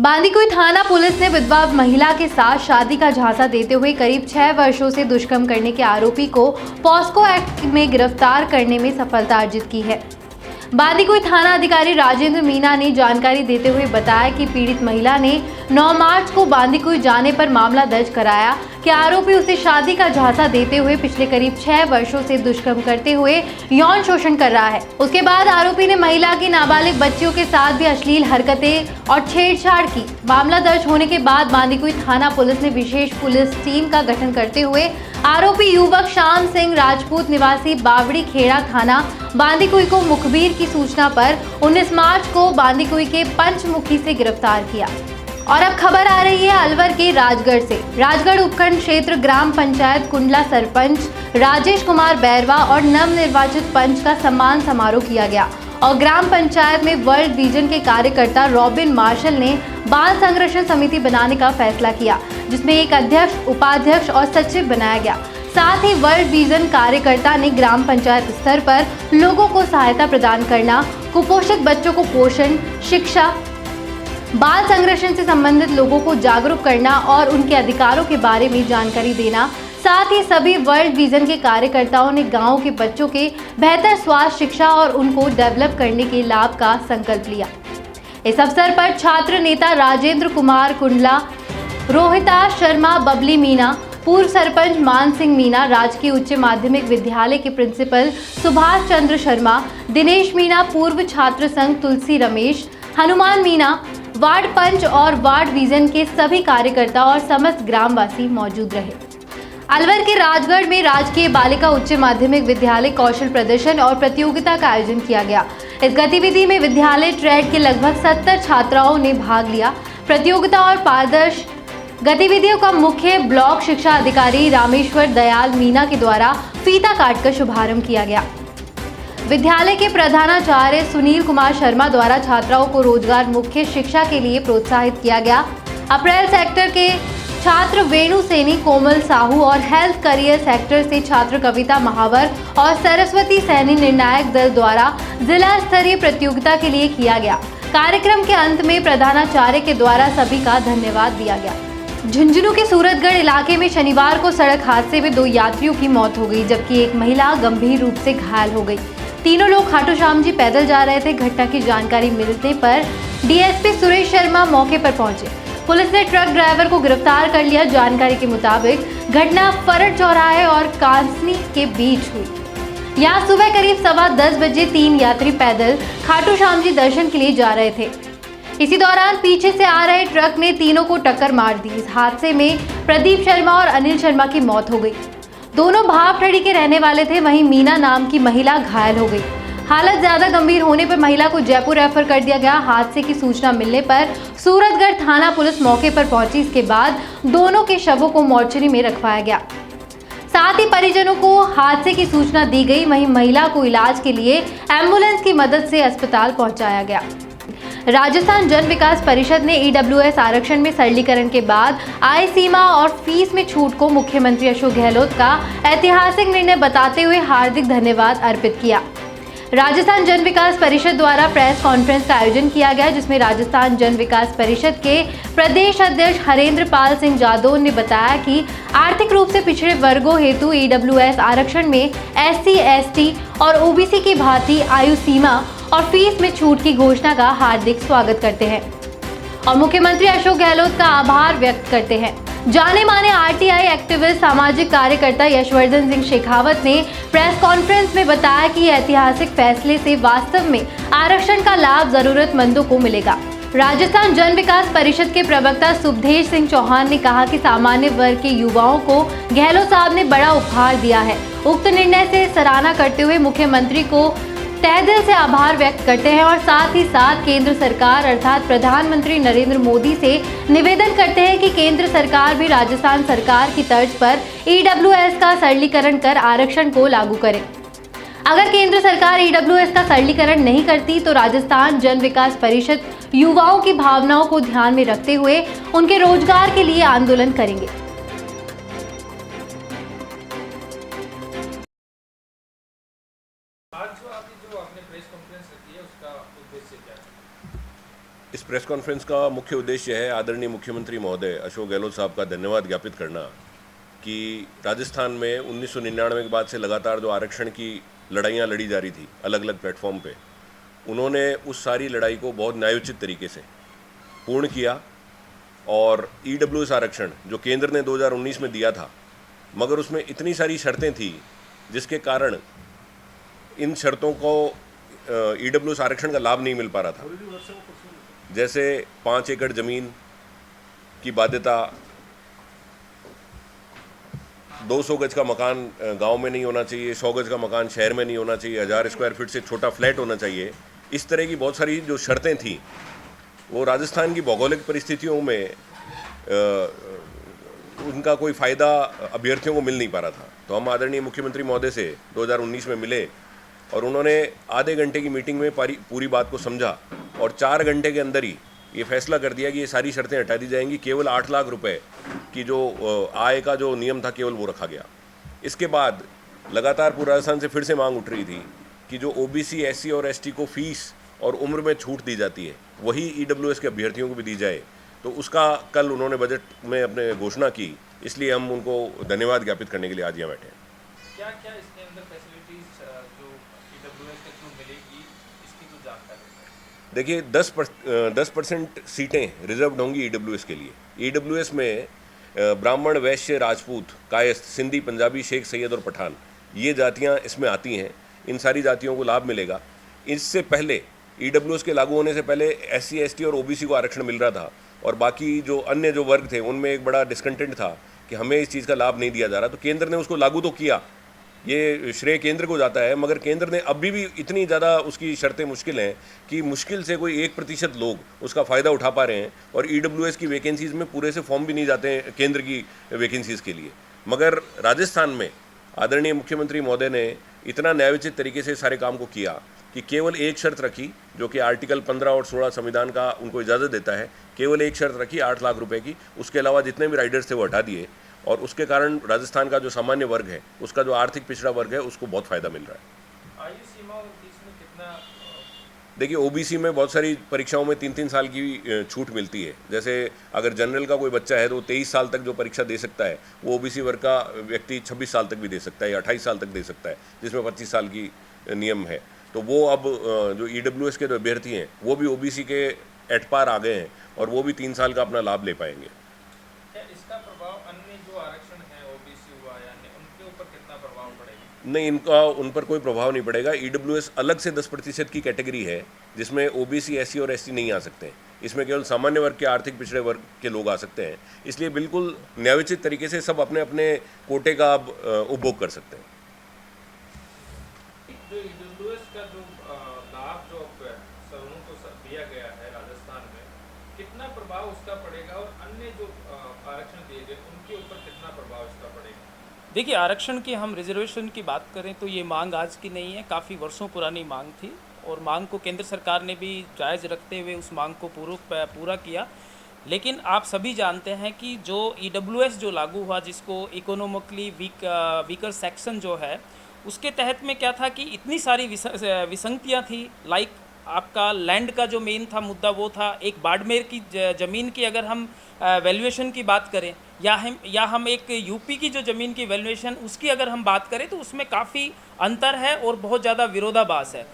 बांदीकुई थाना पुलिस ने विधवा महिला के साथ शादी का झांसा देते हुए करीब 6 वर्षों से दुष्कर्म करने के आरोपी को पॉस्को एक्ट में गिरफ्तार करने में सफलता अर्जित की है। बांदीकुई थाना अधिकारी राजेंद्र मीना ने जानकारी देते हुए बताया कि पीड़ित महिला ने 9 मार्च को बांदीकुई जाने पर मामला दर्ज कराया कि आरोपी उसे शादी का झांसा देते हुए पिछले करीब 6 वर्षों से दुष्कर्म करते हुए यौन शोषण कर रहा है। उसके बाद आरोपी ने महिला की नाबालिग बच्चियों के साथ भी अश्लील हरकतें और छेड़छाड़ की। मामला दर्ज होने के बाद बांदीकुई थाना पुलिस ने विशेष पुलिस टीम का गठन करते हुए आरोपी युवक श्याम सिंह राजपूत निवासी बावड़ी खेड़ा थाना बांदीकुई को मुखबिर की सूचना पर 19 मार्च को बांदीकुई के पंचमुखी से गिरफ्तार किया। और अब खबर आ रही है अलवर के राजगढ़ से। राजगढ़ उपखंड क्षेत्र ग्राम पंचायत कुंडला सरपंच राजेश कुमार बैरवा और नवनिर्वाचित पंच का सम्मान समारोह किया गया और ग्राम पंचायत में वर्ल्ड विजन के कार्यकर्ता रॉबिन मार्शल ने बाल संरक्षण समिति बनाने का फैसला किया, जिसमें एक अध्यक्ष, उपाध्यक्ष और सचिव बनाया गया। साथ ही वर्ल्ड विजन कार्यकर्ता ने ग्राम पंचायत स्तर पर लोगों को सहायता प्रदान करना, कुपोषित बच्चों को पोषण, शिक्षा, बाल संरक्षण से संबंधित लोगों को जागरूक करना और उनके अधिकारों के बारे में जानकारी देना। साथ ही सभी वर्ल्ड विजन के कार्यकर्ताओं ने गांव के बच्चों के बेहतर स्वास्थ्य, शिक्षा और उनको डेवलप करने के लाभ का संकल्प लिया। इस अवसर पर छात्र नेता राजेंद्र कुमार कुंडला, रोहिता शर्मा, बबली मीना, पूर्व सरपंच मान सिंह मीना, राजकीय उच्च माध्यमिक विद्यालय के प्रिंसिपल सुभाष चंद्र शर्मा, दिनेश मीना, पूर्व छात्र संघ तुलसी रमेश, हनुमान मीना, वार्ड पंच और वार्ड विजन के सभी कार्यकर्ता और समस्त ग्रामवासी मौजूद रहे। अलवर के राजगढ़ में राजकीय बालिका उच्च माध्यमिक विद्यालय कौशल प्रदर्शन और प्रतियोगिता का आयोजन किया गया। इस गतिविधि में विद्यालय ट्रेड के लगभग 70 छात्राओं ने भाग लिया। प्रतियोगिता और पारदर्श गतिविधियों का मुख्य ब्लॉक शिक्षा अधिकारी रामेश्वर दयाल मीना के द्वारा फीता काटकर शुभारंभ किया गया। विद्यालय के प्रधानाचार्य सुनील कुमार शर्मा द्वारा छात्राओं को रोजगार मुख्य शिक्षा के लिए प्रोत्साहित किया गया। अप्रैल सेक्टर के छात्र वेणु सैनी, कोमल साहू और हेल्थ करियर सेक्टर से छात्र कविता महावर और सरस्वती सैनी निर्णायक दल द्वारा जिला स्तरीय प्रतियोगिता के लिए किया गया। कार्यक्रम के अंत में प्रधानाचार्य के द्वारा सभी का धन्यवाद दिया गया। झुंझुनू के सूरतगढ़ इलाके में शनिवार को सड़क हादसे में 2 यात्रियों की मौत हो गई, जबकि एक महिला गंभीर रूप से घायल हो गई। तीनों लोग खाटू श्याम जी पैदल जा रहे थे। घटना की जानकारी मिलने पर डीएसपी सुरेश शर्मा मौके पर पहुंचे। पुलिस ने ट्रक ड्राइवर को गिरफ्तार कर लिया। जानकारी के मुताबिक घटना फरट चौराहे और कांसनी के बीच हुई। यहाँ सुबह करीब 10:15 बजे 3 यात्री पैदल खाटू श्याम जी दर्शन के लिए जा रहे थे। इसी दौरान पीछे से आ रहे ट्रक ने तीनों को टक्कर मार दी। इस हादसे में प्रदीप शर्मा और अनिल शर्मा की मौत हो गई। दोनों भावठड़ी के रहने वाले थे। वहीं मीना नाम की महिला घायल हो गई। हालत ज्यादा गंभीर होने पर महिला को जयपुर रेफर कर दिया गया। हादसे की सूचना मिलने पर सूरतगढ़ थाना पुलिस मौके पर पहुंची। इसके बाद दोनों के शवों को मोर्चरी में रखवाया गया। साथ ही परिजनों को हादसे की सूचना दी गई। वहीं महिला को इलाज के लिए एम्बुलेंस की मदद से अस्पताल पहुंचाया गया। राजस्थान जन विकास परिषद ने ईडब्ल्यूएस आरक्षण में सरलीकरण के बाद आय सीमा और फीस में छूट को मुख्यमंत्री अशोक गहलोत का ऐतिहासिक निर्णय बताते हुए हार्दिक धन्यवाद अर्पित किया। राजस्थान जन विकास परिषद द्वारा प्रेस कॉन्फ्रेंस का आयोजन किया गया, जिसमें राजस्थान जन विकास परिषद के प्रदेश अध्यक्ष हरेंद्र पाल सिंह जादौन ने बताया कि आर्थिक रूप से पिछड़े वर्गों हेतु ईडब्ल्यूएस आरक्षण में एससी, एसटी और ओबीसी की भांति आयु सीमा और फीस में छूट की घोषणा का हार्दिक स्वागत करते हैं और मुख्यमंत्री अशोक गहलोत का आभार व्यक्त करते हैं। जाने माने आरटीआई एक्टिविस्ट सामाजिक कार्यकर्ता यशवर्धन सिंह शेखावत ने प्रेस कॉन्फ्रेंस में बताया कि ऐतिहासिक फैसले से वास्तव में आरक्षण का लाभ जरूरतमंदों को मिलेगा। राजस्थान जन विकास परिषद के प्रवक्ता सुबधेश सिंह चौहान ने कहा कि सामान्य वर्ग के युवाओं को गहलोत साहब ने बड़ा उपहार दिया है। उक्त निर्णय से सराहना करते हुए मुख्यमंत्री को तहे दिल से आभार व्यक्त करते हैं और साथ ही साथ केंद्र सरकार अर्थात प्रधानमंत्री नरेंद्र मोदी से निवेदन करते हैं कि केंद्र सरकार भी राजस्थान सरकार की तर्ज पर ईडब्ल्यूएस का सरलीकरण कर आरक्षण को लागू करे। अगर केंद्र सरकार ईडब्ल्यूएस का सरलीकरण नहीं करती तो राजस्थान जन विकास परिषद युवाओं की भावनाओं को ध्यान में रखते हुए उनके रोजगार के लिए आंदोलन करेंगे। आज जो आपने प्रेस कॉन्फ्रेंस रखी है उसका उद्देश्य क्या है? इस प्रेस कॉन्फ्रेंस का मुख्य उद्देश्य है आदरणीय मुख्यमंत्री महोदय अशोक गहलोत साहब का धन्यवाद ज्ञापित करना कि राजस्थान में 1999 के बाद से लगातार जो आरक्षण की लड़ाइयाँ लड़ी जा रही थी अलग अलग प्लेटफॉर्म पे, उन्होंने उस सारी लड़ाई को बहुत न्यायोचित तरीके से पूर्ण किया। और ईडब्ल्यूएस आरक्षण जो केंद्र ने 2019 में दिया था, मगर उसमें इतनी सारी शर्तें थी जिसके कारण इन शर्तों को ईडब्ल्यूएस आरक्षण का लाभ नहीं मिल पा रहा था। जैसे 5 एकड़ ज़मीन की बाध्यता, 200 गज का मकान गांव में नहीं होना चाहिए, 100 गज का मकान शहर में नहीं होना चाहिए, 1000 स्क्वायर फीट से छोटा फ्लैट होना चाहिए। इस तरह की बहुत सारी जो शर्तें थीं वो राजस्थान की भौगोलिक परिस्थितियों में उनका कोई फ़ायदा अभ्यर्थियों को मिल नहीं पा रहा था। तो हम आदरणीय मुख्यमंत्री महोदय से 2019 में मिले और उन्होंने आधे घंटे की मीटिंग में पूरी बात को समझा और 4 घंटे के अंदर ही ये फैसला कर दिया कि ये सारी शर्तें हटा दी जाएंगी। केवल 8 लाख रुपए की जो आय का जो नियम था केवल वो रखा गया। इसके बाद लगातार पूरे राजस्थान से फिर से मांग उठ रही थी कि जो ओबीसी, एससी और एसटी को फीस और उम्र में छूट दी जाती है वही ईडब्ल्यूएस के अभ्यर्थियों को भी दी जाए। तो उसका कल उन्होंने बजट में अपने घोषणा की, इसलिए हम उनको धन्यवाद ज्ञापित करने के लिए आज यहाँ बैठे हैं। क्या क्या इसके अंदर फैसिलिटीज जो ईडब्ल्यूएस के थ्रू मिलेगी, इसकी कुछ जानकारी? देखिए 10% सीटें रिजर्व्ड होंगी ईडब्ल्यूएस के लिए। ईडब्ल्यूएस में ब्राह्मण, वैश्य, राजपूत, कायस्थ, सिंधी, पंजाबी, शेख, सैयद और पठान ये जातियाँ इसमें आती हैं। इन सारी जातियों को लाभ मिलेगा। इससे पहले ईडब्ल्यूएस के लागू होने से पहले एससी, एसटी और ओबीसी को आरक्षण मिल रहा था और बाकी जो अन्य जो वर्ग थे उनमें एक बड़ा डिस्कंटेंट था कि हमें इस चीज़ का लाभ नहीं दिया जा रहा। तो केंद्र ने उसको लागू तो किया, ये श्रेय केंद्र को जाता है, मगर केंद्र ने अभी भी इतनी ज़्यादा उसकी शर्तें मुश्किल हैं कि मुश्किल से कोई 1% लोग उसका फ़ायदा उठा पा रहे हैं और ईडब्ल्यूएस की वैकेंसीज़ में पूरे से फॉर्म भी नहीं जाते हैं केंद्र की वैकेंसीज़ के लिए। मगर राजस्थान में आदरणीय मुख्यमंत्री महोदय ने इतना न्यायोचित तरीके से सारे काम को किया कि केवल एक शर्त रखी, जो कि आर्टिकल 15 और 16 संविधान का उनको इजाज़त देता है। केवल एक शर्त रखी 8 लाख रुपए की, उसके अलावा जितने भी राइडर्स थे वो हटा दिए और उसके कारण राजस्थान का जो सामान्य वर्ग है, उसका जो आर्थिक पिछड़ा वर्ग है, उसको बहुत फ़ायदा मिल रहा है। आयु सीमा और इसमें कितना? देखिए ओबीसी में बहुत सारी परीक्षाओं में 3-3 साल की छूट मिलती है। जैसे अगर जनरल का कोई बच्चा है तो 23 साल तक जो परीक्षा दे सकता है, वो ओबीसी वर्ग का व्यक्ति 26 साल तक भी दे सकता है या 28 साल तक दे सकता है, जिसमें 25 साल की नियम है। तो वो अब जो ईडब्ल्यूएस के जो अभ्यर्थी हैं वो भी ओबीसी के एट पार आ गए हैं और वो भी 3 साल का अपना लाभ ले पाएंगे। क्या इसका प्रभाव अन्य जो आरक्षण है, ओबीसी हुआ या अन्य, उनके ऊपर कितना प्रभाव पड़ेगा? नहीं, इनका उन पर कोई प्रभाव नहीं पड़ेगा। ईडब्ल्यूएस अलग से 10% की कैटेगरी है जिसमें ओबीसी, एससी और एसटी नहीं आ सकते। इसमें केवल सामान्य वर्ग के, आर्थिक पिछड़े वर्ग के लोग आ सकते हैं। इसलिए बिल्कुल न्यायोचित तरीके से सब अपने अपने कोटे का उपभोग कर सकते हैं। जो ईडब्ल्यूएस का जो लाभ जो सवर्णों को दिया गया है राजस्थान में, कितना प्रभाव उसका पड़ेगा और अन्य जो आरक्षण दिए गए उनके ऊपर कितना प्रभाव इसका पड़ेगा? देखिए, आरक्षण की हम रिजर्वेशन की बात करें तो ये मांग आज की नहीं है, काफ़ी वर्षों पुरानी मांग थी और मांग को केंद्र सरकार ने भी जायज़ रखते हुए उस मांग को पूरा किया। लेकिन आप सभी जानते हैं कि जो ईडब्ल्यूएस जो लागू हुआ, जिसको इकोनॉमिकली वीकर सेक्शन जो है, उसके तहत में क्या था कि इतनी सारी विसंगतियाँ थी। लाइक आपका लैंड का जो मेन था मुद्दा वो था, एक बाड़मेर की ज़मीन की अगर हम वैल्यूएशन की बात करें या हम एक यूपी की जो ज़मीन की वैल्यूएशन उसकी अगर हम बात करें तो उसमें काफ़ी अंतर है और बहुत ज़्यादा विरोधाभास है।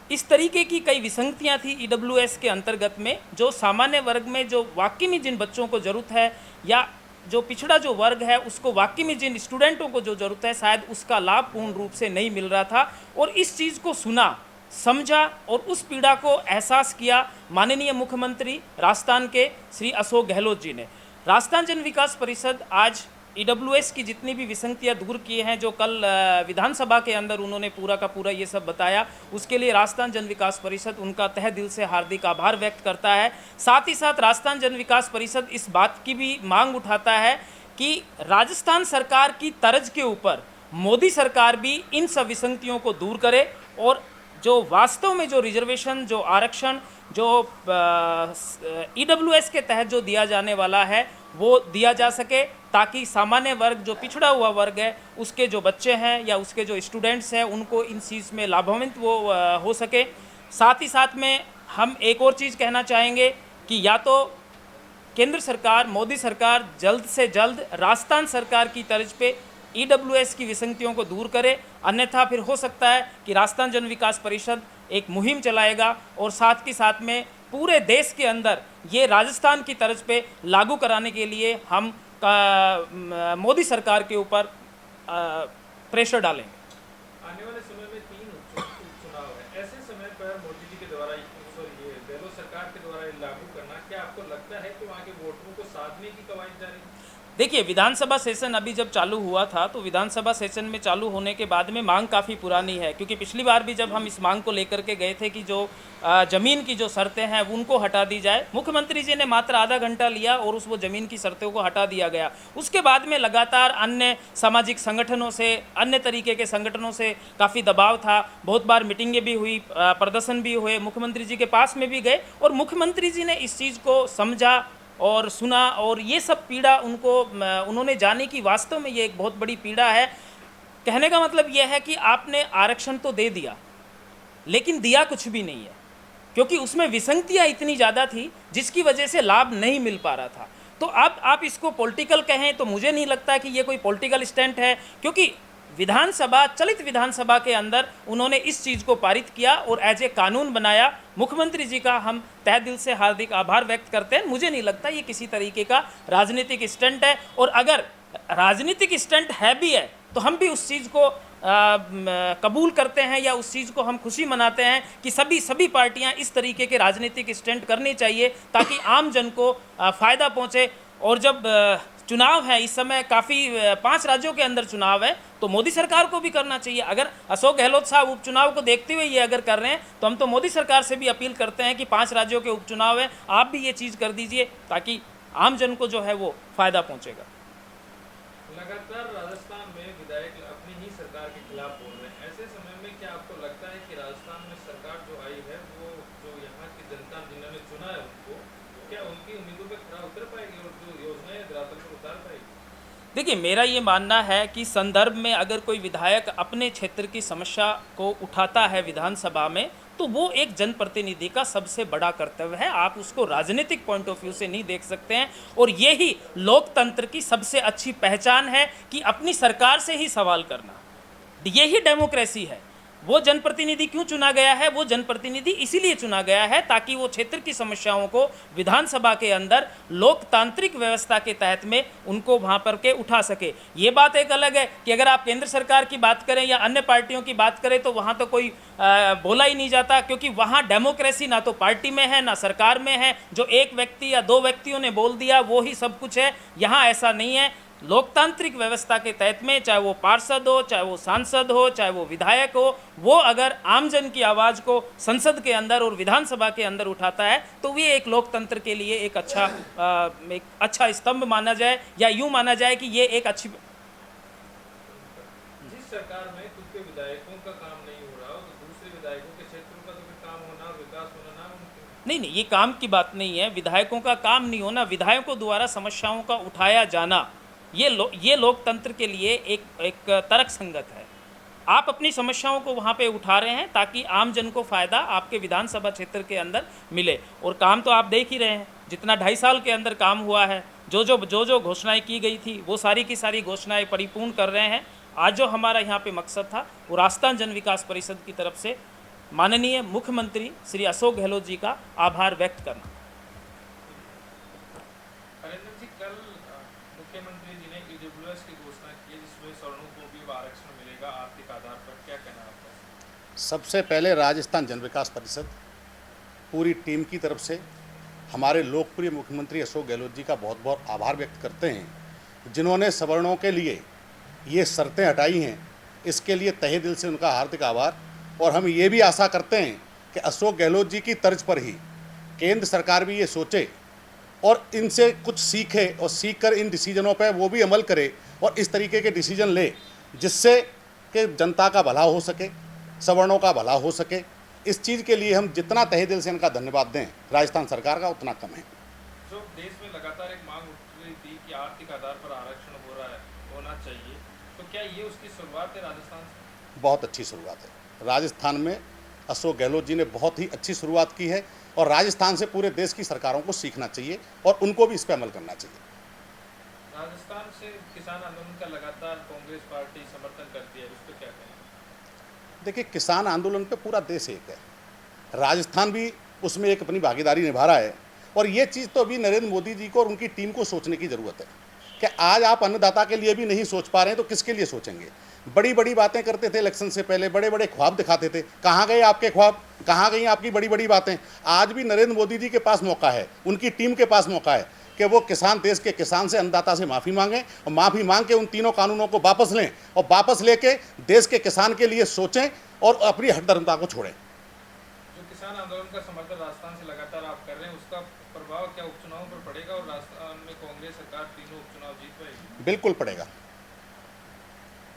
इस तरीके की कई विसंगतियाँ थी ईडब्ल्यूएस के अंतर्गत में, जो सामान्य वर्ग में जो वाकई में जिन बच्चों को ज़रूरत है या जो पिछड़ा जो वर्ग है उसको वाकई में जिन स्टूडेंटों को जो ज़रूरत है, शायद उसका लाभ पूर्ण रूप से नहीं मिल रहा था। और इस चीज़ को सुना, समझा और उस पीड़ा को एहसास किया माननीय मुख्यमंत्री राजस्थान के श्री अशोक गहलोत जी ने। राजस्थान जन विकास परिषद आज ईडब्ल्यूएस की जितनी भी विसंगतियाँ दूर किए हैं, जो कल विधानसभा के अंदर उन्होंने पूरा का पूरा ये सब बताया, उसके लिए राजस्थान जन विकास परिषद उनका तहे दिल से हार्दिक आभार व्यक्त करता है। साथ ही साथ राजस्थान जन विकास परिषद इस बात की भी मांग उठाता है कि राजस्थान सरकार की तर्ज के ऊपर मोदी सरकार भी इन सब विसंगतियों को दूर करे और जो वास्तव में जो रिजर्वेशन, जो आरक्षण, जो ईडब्ल्यूएस के तहत जो दिया जाने वाला है वो दिया जा सके, ताकि सामान्य वर्ग, जो पिछड़ा हुआ वर्ग है, उसके जो बच्चे हैं या उसके जो स्टूडेंट्स हैं उनको इन चीज़ में लाभान्वित वो हो सके। साथ ही साथ में हम एक और चीज़ कहना चाहेंगे कि या तो केंद्र सरकार, मोदी सरकार जल्द से जल्द राजस्थान सरकार की तर्ज पे ईडब्ल्यूएस की विसंगतियों को दूर करे, अन्यथा फिर हो सकता है कि राजस्थान जन विकास परिषद एक मुहिम चलाएगा और साथ के साथ में पूरे देश के अंदर ये राजस्थान की तर्ज पे लागू कराने के लिए हम मोदी सरकार के ऊपर प्रेशर डालेंगे। आने वाले समय में 3 उपचुनाव है, ऐसे समय पर मोदी जी के द्वारा ये गहलोत सरकार के द्वारा लागू करना, क्या आपको लगता है कि वहाँ के वोटरों को साधने की कवायद जारी है? देखिए, विधानसभा सेशन अभी जब चालू हुआ था तो विधानसभा सेशन में चालू होने के बाद में मांग काफ़ी पुरानी है, क्योंकि पिछली बार भी जब हम इस मांग को लेकर के गए थे कि जो ज़मीन की जो शर्तें हैं उनको हटा दी जाए, मुख्यमंत्री जी ने मात्र आधा घंटा लिया और वो ज़मीन की शर्तों को हटा दिया गया। उसके बाद में लगातार अन्य सामाजिक संगठनों से, अन्य तरीके के संगठनों से काफ़ी दबाव था, बहुत बार मीटिंगें भी हुई, प्रदर्शन भी हुए, मुख्यमंत्री जी के पास में भी गए और मुख्यमंत्री जी ने इस चीज़ को समझा और सुना और ये सब पीड़ा उन्होंने जाने की वास्तव में ये एक बहुत बड़ी पीड़ा है। कहने का मतलब ये है कि आपने आरक्षण तो दे दिया लेकिन दिया कुछ भी नहीं है, क्योंकि उसमें विसंगतियाँ इतनी ज़्यादा थी जिसकी वजह से लाभ नहीं मिल पा रहा था। तो अब आप इसको पॉलिटिकल कहें तो मुझे नहीं लगता कि ये कोई पॉलिटिकल स्टंट है, क्योंकि चलित विधानसभा के अंदर उन्होंने इस चीज़ को पारित किया और एज ए कानून बनाया। मुख्यमंत्री जी का हम तहे दिल से हार्दिक आभार व्यक्त करते हैं। मुझे नहीं लगता ये किसी तरीके का राजनीतिक स्टंट है, और अगर राजनीतिक स्टंट है भी है तो हम भी उस चीज़ को कबूल करते हैं या उस चीज़ को हम खुशी मनाते हैं कि सभी पार्टियां इस तरीके के राजनीतिक स्टंट करनी चाहिए ताकि आम जन को फ़ायदा पहुंचे। और जब चुनाव है, इस समय काफ़ी 5 राज्यों के अंदर चुनाव है, तो मोदी सरकार को भी करना चाहिए। अगर अशोक गहलोत साहब उपचुनाव को देखते हुए ये अगर कर रहे हैं तो हम तो मोदी सरकार से भी अपील करते हैं कि 5 राज्यों के उपचुनाव है, आप भी ये चीज़ कर दीजिए ताकि आम जन को जो है वो फ़ायदा पहुँचेगा। लगातार राजस्थान में विधायक अपनी ही सरकार के खिलाफ बोल रहे हैं, ऐसे समय में क्या आपको लगता है कि राजस्थान में सरकार जो आई है वो जो यहाँ की जनता जिन्होंने चुना है उनको, क्या उनकी उम्मीदों पर खरा उतर पाएगी और जो योजनाएं धरातल पर उतार पाएगी? देखिए, मेरा ये मानना है कि संदर्भ में अगर कोई विधायक अपने क्षेत्र की समस्या को उठाता है विधानसभा में तो वो एक जनप्रतिनिधि का सबसे बड़ा कर्तव्य है। आप उसको राजनीतिक पॉइंट ऑफ व्यू से नहीं देख सकते हैं, और यही लोकतंत्र की सबसे अच्छी पहचान है कि अपनी सरकार से ही सवाल करना। यही डेमोक्रेसी है। वो जनप्रतिनिधि क्यों चुना गया है? वो जनप्रतिनिधि इसीलिए चुना गया है ताकि वो क्षेत्र की समस्याओं को विधानसभा के अंदर लोकतांत्रिक व्यवस्था के तहत में उनको वहाँ पर के उठा सके। ये बात एक अलग है कि अगर आप केंद्र सरकार की बात करें या अन्य पार्टियों की बात करें तो वहाँ तो कोई बोला ही नहीं जाता, क्योंकि वहाँ डेमोक्रेसी ना तो पार्टी में है ना सरकार में है। जो एक व्यक्ति या 2 व्यक्तियों ने बोल दिया वो ही सब कुछ है, यहाँ ऐसा नहीं है। लोकतांत्रिक व्यवस्था के तहत में चाहे वो पार्षद हो, चाहे वो सांसद हो, चाहे वो विधायक हो, वो अगर आमजन की आवाज़ को संसद के अंदर और विधानसभा के अंदर उठाता है तो ये एक लोकतंत्र के लिए एक अच्छा स्तंभ माना जाए, या यूँ माना जाए कि ये एक अच्छी। जिस सरकार में खुद के विधायकों का काम नहीं हो रहा तो दूसरे विधायकों के क्षेत्रों का तो फिर काम होना और विकास होना ना मुमकिन। नहीं, ये काम की बात नहीं है, विधायकों का काम नहीं होना, विधायकों द्वारा समस्याओं का उठाया जाना ये लोकतंत्र के लिए एक तर्क संगत है। आप अपनी समस्याओं को वहाँ पे उठा रहे हैं ताकि आम जन को फ़ायदा आपके विधानसभा क्षेत्र के अंदर मिले, और काम तो आप देख ही रहे हैं। जितना 2.5 साल के अंदर काम हुआ है, जो घोषणाएं की गई थी वो सारी की सारी घोषणाएं परिपूर्ण कर रहे हैं। आज जो हमारा यहाँ पे मकसद था वो राजस्थान जन विकास परिषद की तरफ से माननीय मुख्यमंत्री श्री अशोक गहलोत जी का आभार व्यक्त करना। जी, कल मुख्यमंत्री जी ने ईडब्ल्यूएस की घोषणा की जिसमें सवर्णों को भी आरक्षण मिलेगा आर्थिक आधार पर, क्या कहना है आपका? सबसे पहले राजस्थान जन विकास परिषद पूरी टीम की तरफ से हमारे लोकप्रिय मुख्यमंत्री अशोक गहलोत जी का बहुत बहुत आभार व्यक्त करते हैं, जिन्होंने सवर्णों के लिए ये शर्तें हटाई हैं। इसके लिए तहे दिल से उनका हार्दिक आभार। और हम ये भी आशा करते हैं कि अशोक गहलोत जी की तर्ज पर ही केंद्र सरकार भी ये सोचे और इनसे कुछ सीखे, और सीख कर इन डिसीजनों पर वो भी अमल करे और इस तरीके के डिसीजन ले जिससे कि जनता का भला हो सके, सवर्णों का भला हो सके। इस चीज़ के लिए हम जितना तहे दिल से इनका धन्यवाद दें राजस्थान सरकार का उतना कम है। जो देश में लगातार एक मांग उठ रही थी कि आर्थिक आधार पर आरक्षण होना चाहिए, तो क्या ये उसकी शुरुआत है राजस्थान से? बहुत अच्छी शुरुआत है। राजस्थान में अशोक गहलोत जी ने बहुत ही अच्छी शुरुआत की है। और राजस्थान से पूरे देश की सरकारों को सीखना चाहिए और उनको भी इस पर अमल करना चाहिए। राजस्थान से किसान आंदोलन का लगातार कांग्रेस पार्टी समर्थन करती है, उस पर क्या कहें? देखिए, किसान आंदोलन पे पूरा देश एक है, राजस्थान भी उसमें एक अपनी भागीदारी निभा रहा है। और ये चीज़ तो अभी नरेंद्र मोदी जी को और उनकी टीम को सोचने की ज़रूरत है कि आज आप अन्नदाता के लिए भी नहीं सोच पा रहे हैं तो किसके लिए सोचेंगे। बड़ी बड़ी बातें करते थे इलेक्शन से पहले, बड़े बड़े ख्वाब दिखाते थे, कहाँ गए आपके ख्वाब, कहाँ गई आपकी बड़ी बड़ी बातें। आज भी नरेंद्र मोदी जी के पास मौका है, उनकी टीम के पास मौका है कि वो किसान, देश के किसान से, अन्नदाता से माफ़ी मांगें और माफ़ी मांग के उन तीनों कानूनों को वापस लें और वापस लेके देश के किसान के लिए सोचें और अपनी हठधर्मता को छोड़ें। जो किसान आंदोलन का समर्थन राजस्थान से लगातार आप कर रहे हैं, उसका प्रभाव क्या उपचुनावों पर पड़ेगा और राजस्थान में कांग्रेस सरकार तीनों उपचुनाव जीत पाएगी? बिल्कुल पड़ेगा।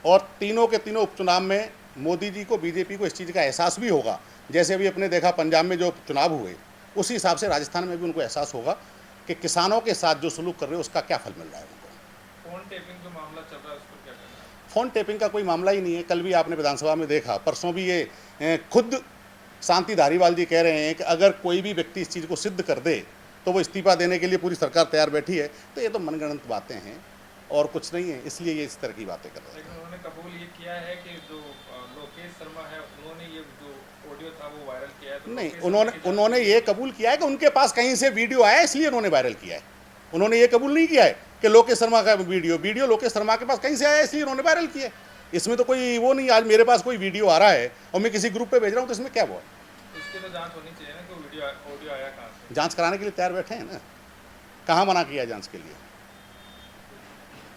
और तीनों के तीनों उपचुनाव में मोदी जी को, बीजेपी को इस चीज़ का एहसास भी होगा। जैसे अभी अपने देखा पंजाब में जो चुनाव हुए, उसी हिसाब से राजस्थान में भी उनको एहसास होगा कि किसानों के साथ जो सलूक कर रहे हैं उसका क्या फल मिल रहा है उनको। फोन टेपिंग जो मामला चल रहा है, उस पर क्या कहना है? फ़ोन टेपिंग का कोई मामला ही नहीं है। कल भी आपने विधानसभा में देखा, परसों भी ये खुद शांति धारीवाल जी कह रहे हैं कि अगर कोई भी व्यक्ति इस चीज़ को सिद्ध कर दे तो वो इस्तीफा देने के लिए पूरी सरकार तैयार बैठी है। तो ये तो मनगढ़ंत बातें हैं और कुछ नहीं है, इसलिए ये इस तरह की बातें कर रहे हैं। लेकिन उन्होंने कबूल ये किया है कि जो लोकेश शर्मा है, उन्होंने ये जो ऑडियो था वो वायरल किया है। तो नहीं, लोकेश शर्मा की उन्होंने ये कबूल किया है कि उनके पास कहीं से वीडियो आया इसलिए उन्होंने वायरल किया है। उन्होंने ये कबूल नहीं किया है कि लोकेश शर्मा का वीडियो लोकेश शर्मा के पास कहीं से आया इसलिए उन्होंने वायरल किया है। इसमें तो कोई वो नहीं, आज मेरे पास कोई वीडियो आ रहा है और मैं किसी ग्रुप पे भेज रहा हूँ तो इसमें क्या हुआ? इसकी तो जांच होनी चाहिए ना कि वीडियो ऑडियो आया कहाँ से। जांच कराने के लिए तैयार बैठे हैं ना, कहाँ मना किया है जांच के लिए?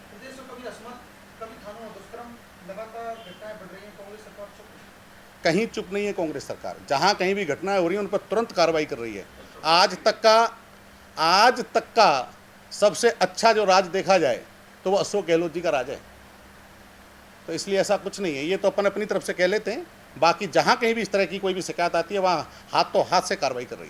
प्रदेश में कभी अस्मत, कभी थानों में दुष्कर्म, लगातार घटनाएं बढ़ रही हैं, कांग्रेस सरकार चुप है। कहीं चुप नहीं है कांग्रेस सरकार। जहाँ कहीं भी घटनाएं हो रही हैं उन पर तुरंत कार्रवाई कर रही है। आज तक का सबसे अच्छा जो राज देखा जाए तो वो अशोक गहलोत जी का राज है। तो इसलिए ऐसा कुछ नहीं है, ये तो अपन अपनी तरफ से कह लेते हैं। बाकी जहाँ कहीं भी इस तरह की कोई भी शिकायत आती है वहाँ हाथ तो हाथ से कार्रवाई कर रही है।